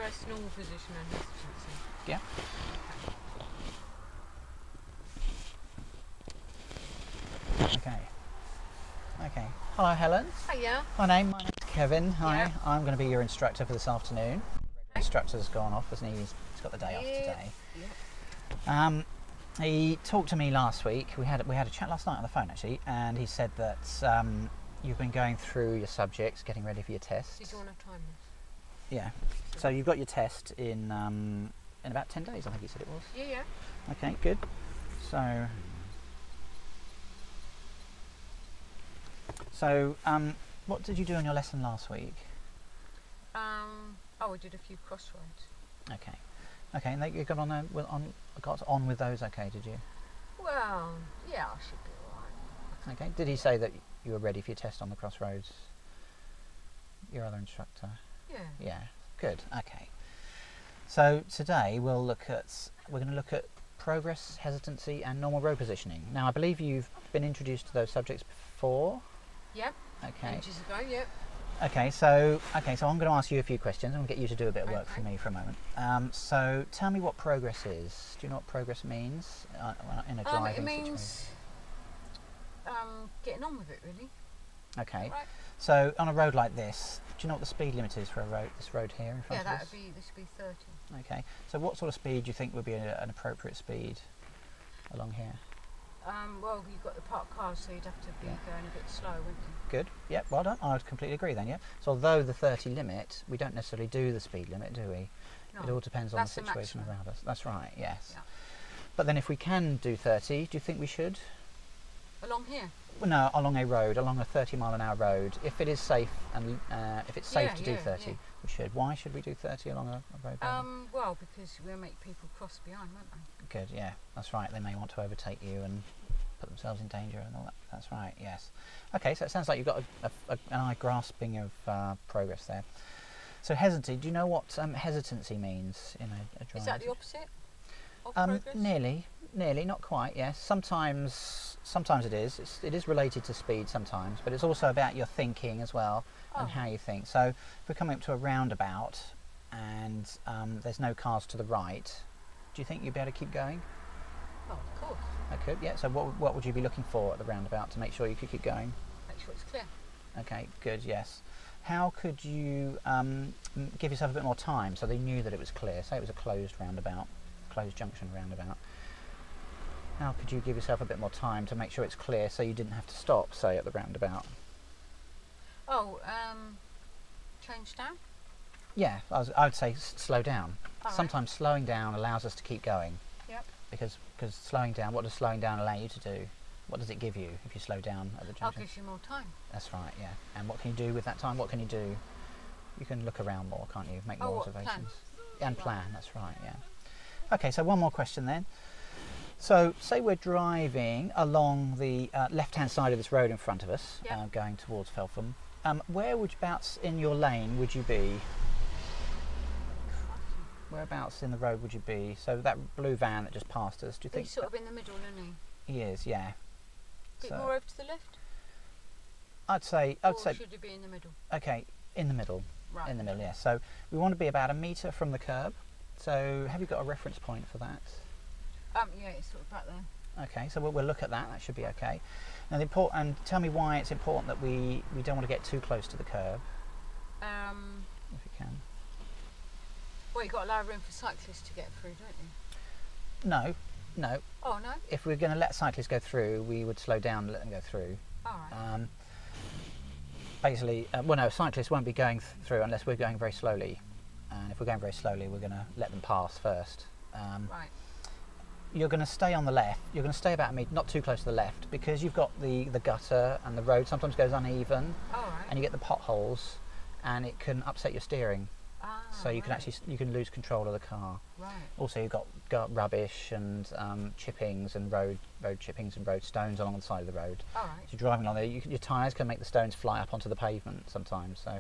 press normal position and hesitancy. Yeah. Okay. Okay. Hello, Helen. Hiya. My name's Kevin. Hi. Yeah. I'm going to be your instructor for this afternoon. The instructor's gone off, hasn't he? He's got the day off today. Yeah. He talked to me last week. We had a chat last night on the phone actually, and he said that you've been going through your subjects, getting ready for your test. Did you want to time this? Yeah. So you've got your test in about 10 days, I think he said it was. Yeah, yeah. Okay, good. So, what did you do on your lesson last week? Oh, we did a few crossroads. Okay. Okay, and you got on with those. Okay, did you? Well, yeah, I should be alright. Okay. Did he say that you were ready for your test on the crossroads? Your other instructor. Yeah. Yeah. Good. Okay. So today we're going to look at progress, hesitancy, and normal road positioning. Now, I believe you've been introduced to those subjects before. Yep. Okay. Ages ago, yep. Okay, so I'm going to ask you a few questions. I'm going to get you to do a bit of work for me for a moment. So tell me what progress is. Do you know what progress means in a driving situation? It means getting on with it, really. Okay. Right. So on a road like this, do you know what the speed limit is for this road here in front of us? This would be 30. Okay. So what sort of speed do you think would be an appropriate speed along here? Well, you've got the parked cars, so you'd have to be going a bit slow, wouldn't you? Good. Yep. Well done. I would completely agree then. Yeah. So although the 30 limit, we don't necessarily do the speed limit, do we? No. It all depends on the situation maximum around us. That's right. Yes. Yeah. But then if we can do 30, do you think we should? Along here? Well, no, along a 30-mile-an-hour road. If it is safe and if it's safe to do 30, we should. Why should we do 30 along a road? Well, because we'll make people cross behind, won't they? Good. Yeah, that's right. They may want to overtake you and put themselves in danger and all that. That's right. Yes. Okay. So it sounds like you've got an eye grasping of progress there. So hesitancy. Do you know what hesitancy means in a driving? Is that the opposite of progress? Nearly, not quite. Yes. Sometimes it is. It is related to speed sometimes, but it's also about your thinking as well and how you think. So if we're coming up to a roundabout and there's no cars to the right, do you think you'd be able to keep going? Oh, of course. I could. Yeah. So what would you be looking for at the roundabout to make sure you could keep going? Make sure it's clear. Okay. Good. Yes. How could you give yourself a bit more time so they knew that it was clear? Say it was a closed roundabout, closed junction roundabout. How could you give yourself a bit more time to make sure it's clear so you didn't have to stop, say, at the roundabout? Oh, change down? Yeah, I would say slow down. All Sometimes slowing down allows us to keep going. Yep. Because slowing down, what does slowing down allow you to do? What does it give you if you slow down at the junction? It gives you more time. That's right, yeah. And what can you do with that time? What can you do? You can look around more, can't you? Make more observations. Plan. And plan, that's right, yeah. Okay, so one more question then. So, say we're driving along the left-hand side of this road in front of us, going towards Feltham. Whereabouts in your lane would you be? Whereabouts in the road would you be? So that blue van that just passed us, do you think? He's sort of in the middle, isn't he? He is, yeah. Bit more over to the left? I'd say. Or should he be in the middle? Okay, in the middle. Right. In the middle, yes. So we want to be about 1 metre from the curb. So have you got a reference point for that? Yeah, it's sort of back there. Okay, so we'll look at that. That should be okay. Now, and tell me why it's important that we don't want to get too close to the curb. If you can. Well, you've got to allow room for cyclists to get through, don't you? No. Oh, no? If we're going to let cyclists go through, we would slow down and let them go through. All right. Basically, no, cyclists won't be going through unless we're going very slowly. And if we're going very slowly, we're going to let them pass first. Right. You're going to stay on the left. You're going to stay about 1 metre, not too close to the left, because you've got the gutter and the road sometimes goes uneven, and you get the potholes, and it can upset your steering. So you can lose control of the car. Right. Also, you've got rubbish and chippings and road chippings and road stones along the side of the road. All right. So you're driving along there, your tyres can make the stones fly up onto the pavement sometimes. So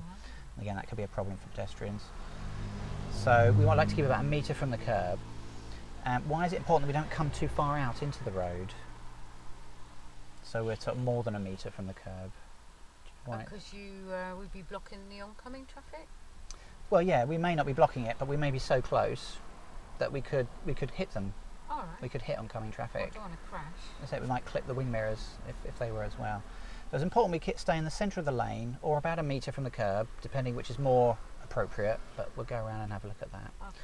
again, that could be a problem for pedestrians. So we like to keep about 1 metre from the curb. Why is it important that we don't come too far out into the road? So we're sort of more than 1 metre from the curb. Because you would be blocking the oncoming traffic? Well, yeah, we may not be blocking it, but we may be so close that we could hit them. All right. We could hit oncoming traffic. I don't want to crash. I say we might clip the wing mirrors if they were as well. So it's important we stay in the centre of the lane or about a metre from the curb, depending which is more appropriate, but we'll go around and have a look at that. Okay.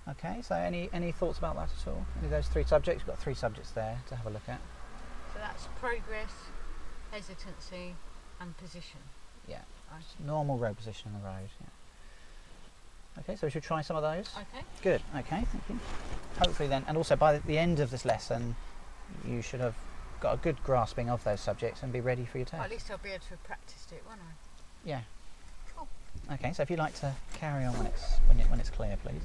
Okay, so any thoughts about that at all? Any of those three subjects? We've got 3 subjects there to have a look at. So that's progress, hesitancy, and position. Yeah, Right. normal road position on the road. Yeah. Okay, so we should try some of those. Okay. Good, okay, thank you. Hopefully then, and also by the end of this lesson, you should have got a good grasping of those subjects and be ready for your test. Well, at least I'll be able to have practiced it, won't I? Yeah. Cool. Okay, so if you'd like to carry on when it's clear, please.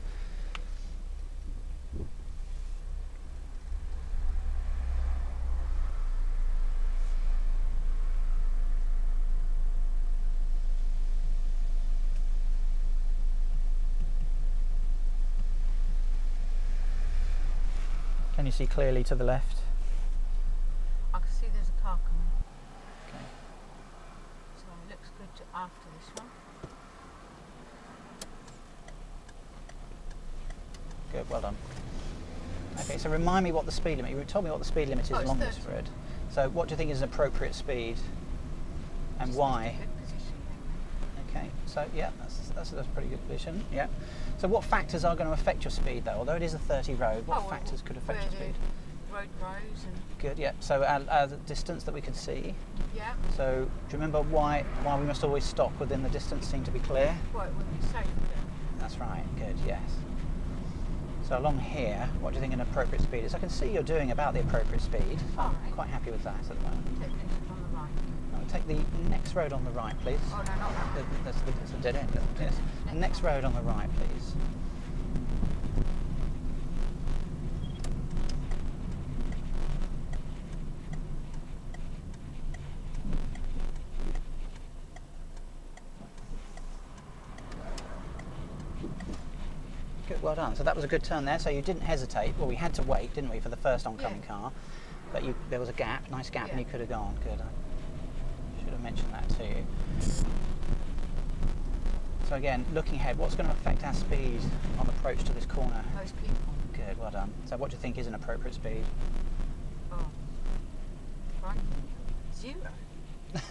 Can you see clearly to the left? I can see there's a car coming. Okay. So it looks good after this one. Good, well done. Okay, so remind me what the speed limit. You told me what the speed limit is Oh, it's along 30. this road. So what do you think is an appropriate speed, and Just why? needs to be good position, don't Okay, so yeah, that's a pretty good position. Yeah. So what factors are going to affect your speed, though? Although it is a 30 road, what well, factors could affect where your speed? the road grows and Good. Yeah. So our the distance that we can see. yeah. So do you remember why we must always stop within the distance seem to be clear? Well, it wouldn't be safe, would it? That's right. Good. Yes. So along here, what do you think an appropriate speed is? I can see you're doing about the appropriate speed. I'm Alright. quite happy with that at the moment. Take this on the right. I'll take the next road on the right, please. Oh no, not that. That's a dead end. Yes. Next road on the right, please. Good, well done. So that was a good turn there. So you didn't hesitate. Well, we had to wait, didn't we, for the first oncoming car? But there was a gap, nice gap, and you could have gone. Good. I should have mentioned that to you. So again, looking ahead, what's going to affect our speed on approach to this corner? Those people. Good, well done. So what do you think is an appropriate speed? Oh. Right. 0.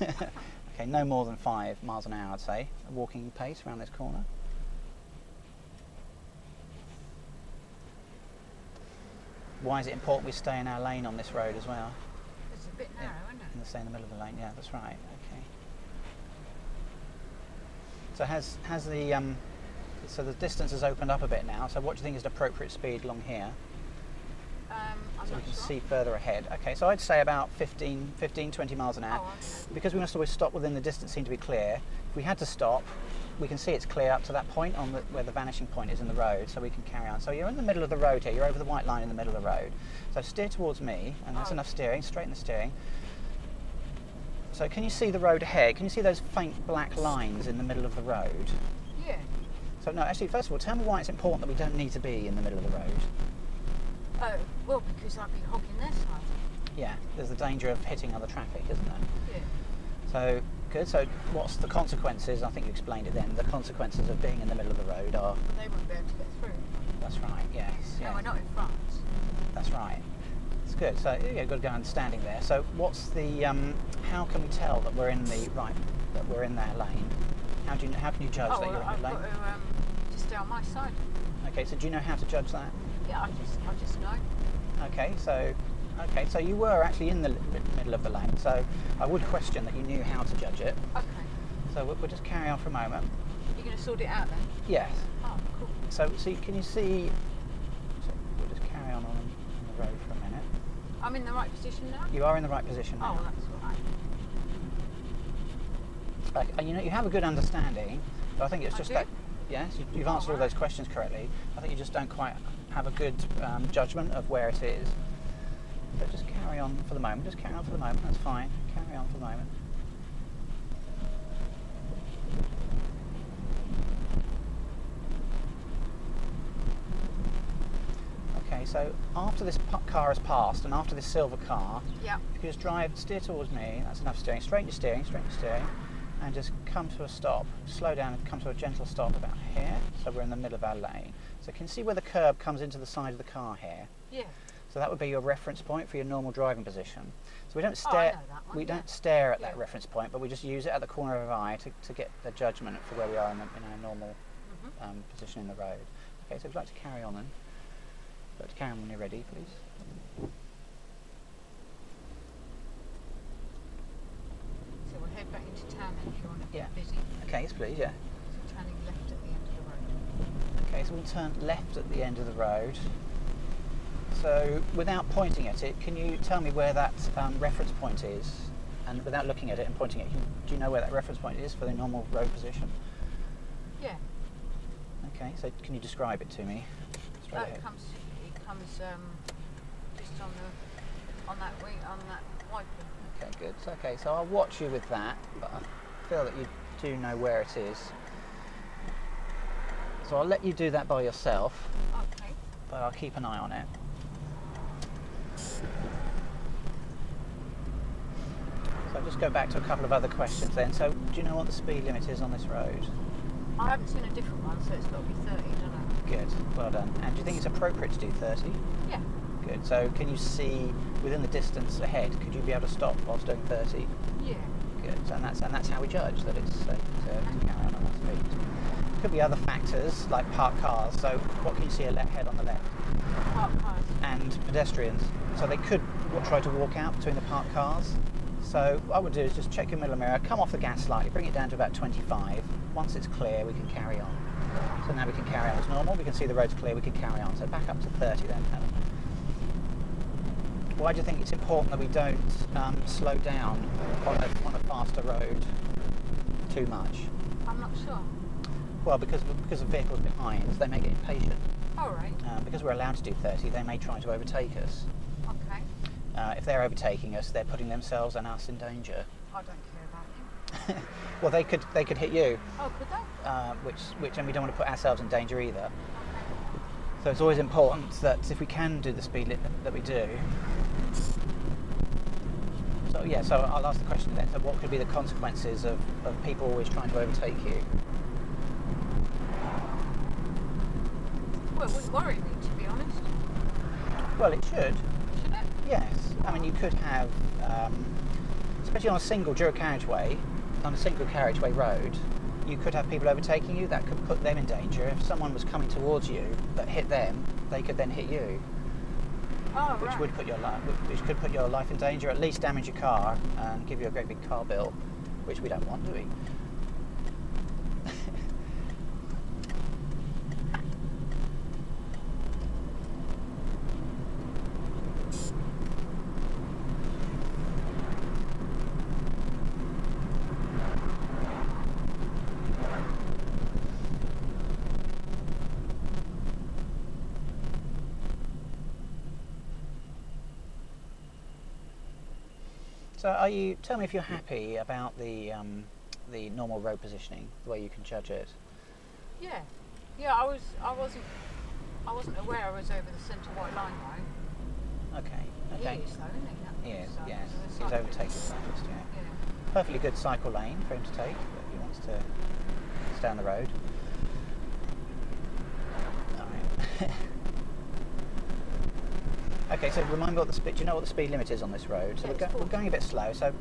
Okay, no more than 5 miles an hour, I'd say. A walking pace around this corner. Why is it important we stay in our lane on this road as well? It's a bit narrow, isn't it? And stay in the middle of the lane. Yeah, that's right. Okay. So has the so the distance has opened up a bit now. So what do you think is the appropriate speed along here? I'm So not we can sure. see further ahead. Okay, so I'd say about 15, 20 miles an hour. Oh, okay. Because we must always stop within the distance seem to be clear. If we had to stop, we can see it's clear up to that point on where the vanishing point is in the road, so we can carry on. So you're in the middle of the road here, you're over the white line in the middle of the road. So steer towards me, and that's enough steering, straighten the steering. So can you see the road ahead? Can you see those faint black lines in the middle of the road? Yeah. So no, actually, first of all, tell me why it's important that we don't need to be in the middle of the road. Oh, well, because I'd be hogging their side. Yeah, there's the danger of hitting other traffic, isn't there? Yeah. So, good. So what's the consequences? I think you explained it then. The consequences of being in the middle of the road are... But they wouldn't be able to get through. That's right, yes. No, we're not in France. That's right. It's good. So, yeah, good understanding there. So what's the... how can we tell that we're in the right... that we're in their lane? How can you judge that you're in I've the lane? got to just stay on my side. Okay, so do you know how to judge that? Yeah, I just know. Okay, so you were actually in the middle of the lane, so I would question that you knew how to judge it. Okay. So we'll just carry on for a moment. You're going to sort it out then? Yes. Oh, cool. So can you see... So we'll just carry on the road for a minute. I'm in the right position now? You are in the right position now. Oh, that's all right. You have a good understanding, but I think it's just do? that... Yes, you've answered all those questions correctly. I think you just don't quite have a good judgment of where it is. But just carry on for the moment. Just carry on for the moment. That's fine. Carry on for the moment. Okay, so after this car has passed and after this silver car, Yeah. if you just steer towards me, that's enough steering. Straighten your steering, and just come to a stop. Slow down and come to a gentle stop about here. So we're in the middle of our lane. So can you see where the curb comes into the side of the car here? Yeah. So that would be your reference point for your normal driving position. So we don't Oh, I stare. know that one, We yeah. don't stare at Yeah. that reference point, but we just use it at the corner of our eye to get a judgment for where we are in our normal position in the road. Okay, so if you'd like to carry on then. If you'd like to carry on when you're ready, please. So we'll head back into town then if you want to Yeah. be busy. Okay, yes please, yeah. So turning left at the end of the road. Okay, so we'll turn left at the end of the road. So without pointing at it, can you tell me where that reference point is? And without looking at it and pointing at it, do you know where that reference point is for the normal road position? Yeah. Okay, so can you describe it to me? Straight ahead. It comes just on that wing, on that wiper. Okay, good. So, okay, so I'll watch you with that, but I feel that you do know where it is. So I'll let you do that by yourself, Okay. but I'll keep an eye on it. So I'll just go back to a couple of other questions then. So do you know what the speed limit is on this road? I haven't seen a different one, so it's got to be 30, don't I? Good, well done. And do you think it's appropriate to do 30? Yeah. Good. So can you see within the distance ahead, could you be able to stop whilst doing 30? Yeah. Good. And that's how we judge that it's safe to carry on that speed. Could be other factors like parked cars. So what can you see ahead on the left? Parked cars. And pedestrians. So they could try to walk out between the parked cars. So what I would do is just check your middle mirror, come off the gas slightly, bring it down to about 25. Once it's clear, we can carry on. So now we can carry on as normal. We can see the road's clear, we can carry on. So back up to 30 then, Helen. Why do you think it's important that we don't slow down on a faster road too much? I'm not sure. Well, because of vehicles behind, they may get impatient. All right. Because we're allowed to do 30, they may try to overtake us. Okay. If they're overtaking us, they're putting themselves and us in danger. I don't care about you. Well, they could hit you, Oh, could they? and we don't want to put ourselves in danger either. Okay. So it's always important that if we can do the speed limit that we do. So yeah, so I'll ask the question then. So what could be the consequences of people always trying to overtake you? Well, it wouldn't worry me, to be honest. Well, it should. Should it? Yes. I mean, you could have, especially on a single dual carriageway, on a single carriageway road, you could have people overtaking you. That could put them in danger. If someone was coming towards you that hit them, they could then hit you, Oh, which right. would put which could put your life in danger. At least damage your car and give you a great big car bill, which we don't want, do we? So tell me if you're happy about the normal road positioning, the way you can judge it. Yeah. Yeah, I wasn't aware I was over the centre white line line. Okay. He is though, isn't he? He is, So, yes. the He's cyclist. overtaken the cyclist, yeah. Yeah. Perfectly good cycle lane for him to take, but he wants to stay on the road. Alright. Okay, so remind me what the speed. Do you know what the speed limit is on this road? So Yeah, we're going a bit slow. So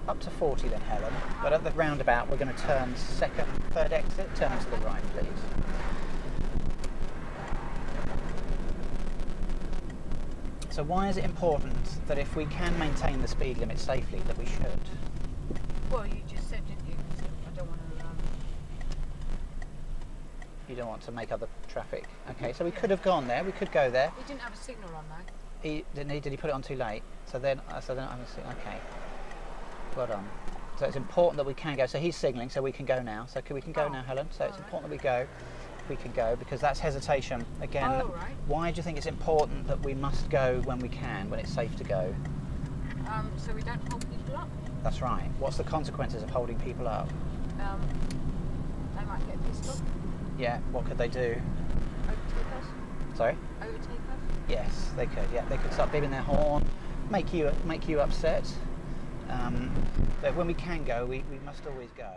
up to 40 then, Helen. But at the roundabout, we're going to turn third exit. Turn to the right, please. So why is it important that if we can maintain the speed limit safely, that we should? Well, you just said, didn't you? I don't want to. You don't want to make other traffic. Okay, so we could have gone there. We could go there. He didn't have a signal on though. Did he put it on too late? So then I don't see. Okay, well done. So it's important that we can go. So he's signalling, so we can go now. So we can go now, Helen. So it's important that we go. We can go because that's hesitation again. Oh, right. Why do you think it's important that we must go when we can, when it's safe to go? So we don't hold people up. That's right. What's the consequences of holding people up? They might get pissed off. Yeah. What could they do? Overtake us. Sorry. Overtake us. Yes, they could. Yeah, they could start beeping their horn, make you upset. But when we can go, we must always go.